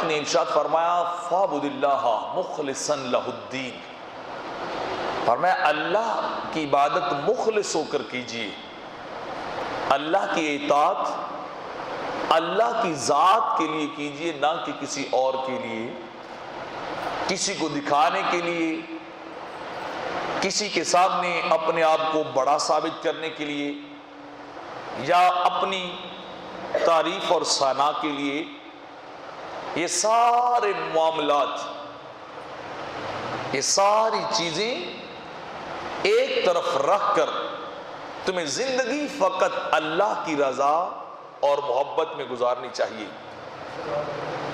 نے ارشاد فرمایا فَاعْبُدِ اللَّهَ مُخْلِصًا لَهُ الدِّينَ، فرمایا اللہ کی عبادت مخلص ہو کر کیجیے، اللہ کی اطاعت اللہ کی ذات کے لیے کیجیے، نہ کہ کسی اور کے لیے، کسی کو دکھانے کے لیے، کسی کے سامنے اپنے آپ کو بڑا ثابت کرنے کے لیے، یا اپنی تعریف اور ثنا کے لیے۔ یہ سارے معاملات، یہ ساری چیزیں ایک طرف رکھ کر تمہیں زندگی فقط اللہ کی رضا اور محبت میں گزارنی چاہیے۔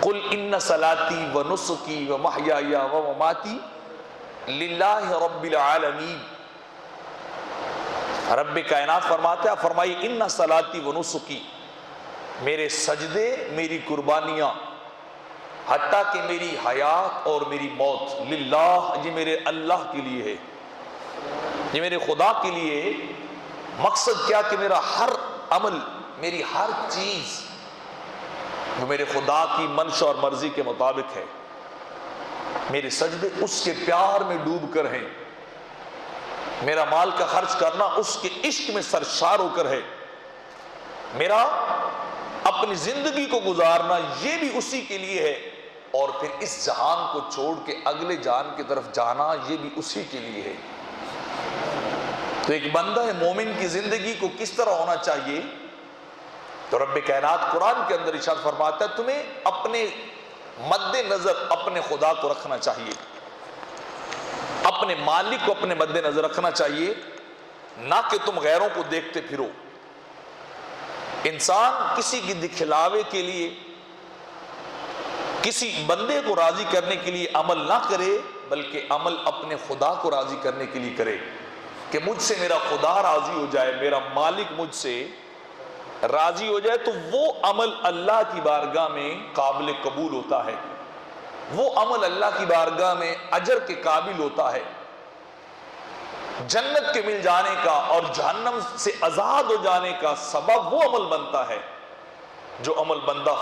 قل ان صلاتی و نسکی و محیای و مماتی للہ رب العالمین، رب کائنات فرماتے ہیں، فرمائی ان صلاتی و نسکی، میرے سجدے، میری قربانیاں، حتیٰ کہ میری حیات اور میری موت، للہ، یہ میرے اللہ کے لیے ہے، یہ میرے خدا کے لیے ہے۔ مقصد کیا کہ میرا ہر عمل، میری ہر چیز وہ میرے خدا کی منشا اور مرضی کے مطابق ہے، میرے سجدے اس کے پیار میں ڈوب کر ہیں، میرا مال کا خرچ کرنا اس کے عشق میں سرشار ہو کر ہے، میرا اپنی زندگی کو گزارنا یہ بھی اسی کے لیے ہے، اور پھر اس جہان کو چھوڑ کے اگلے جہان کی طرف جانا یہ بھی اسی کے لیے ہے۔ تو ایک بندہ مومن کی زندگی کو کس طرح ہونا چاہیے؟ تو رب کائنات قرآن کے اندر ارشاد فرماتا ہے تمہیں اپنے مد نظر اپنے خدا کو رکھنا چاہیے، اپنے مالک کو اپنے مد نظر رکھنا چاہیے، نہ کہ تم غیروں کو دیکھتے پھرو۔ انسان کسی کی دکھلاوے کے لیے، کسی بندے کو راضی کرنے کے لیے عمل نہ کرے، بلکہ عمل اپنے خدا کو راضی کرنے کے لیے کرے، کہ مجھ سے میرا خدا راضی ہو جائے، میرا مالک مجھ سے راضی ہو جائے، تو وہ عمل اللہ کی بارگاہ میں قابل قبول ہوتا ہے، وہ عمل اللہ کی بارگاہ میں اجر کے قابل ہوتا ہے، جنت کے مل جانے کا اور جہنم سے آزاد ہو جانے کا سبب وہ عمل بنتا ہے جو عمل بندہ